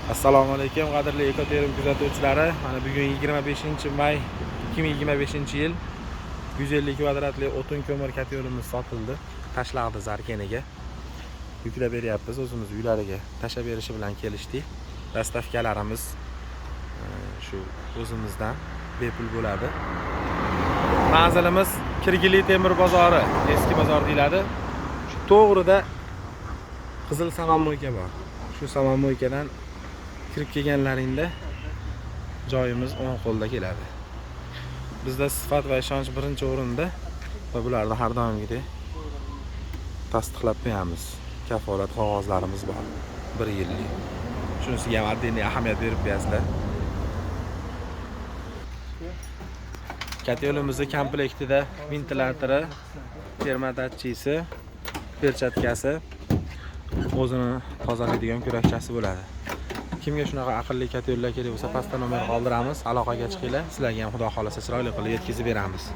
Assalomu alaykum qadrli ekoterim kuzatuvchilari. Mana bugun 25-may 2025-yil 150 kvadratli o'tin ko'mir katyolimiz sotildi. Tashlag'di Zarkeniga. Yuklab beryapmiz, o'zimiz uylariga tashlab berishi bilan kelishdik. Dastavkalarimiz shu o'zimizdan bepul bo'ladi. Manzilimiz Kirgili temir bozori, eski bozor deyiladi. Shu to'g'rida Qizil Saman mo'yka bor. Shu Saman mo'ykadan kirib kelganlaringda joyimiz o'ng qo'lda keladi. Bizda sifat va ishonch birinchi o'rinda va bularni har doimgidek tasdiqlab qo'yamiz. Kafolat qog'ozlarimiz bor. 1 yillik. Shunisiga ham addiniy ahamiyat berib qo'yasizlar. Katyolimizni komplektida ventilatori, termodatchisi, perchatkasi, o'zini tozalaydigan kurakchasi bo'ladi. Kimga shunaqa aqlli katyollar kerak bo'lsa, pastda nomer qoldiramiz, aloqaga chiqinglar. Sizlarga ham xudo xolasa chiroyli qilib yetkazib beramiz.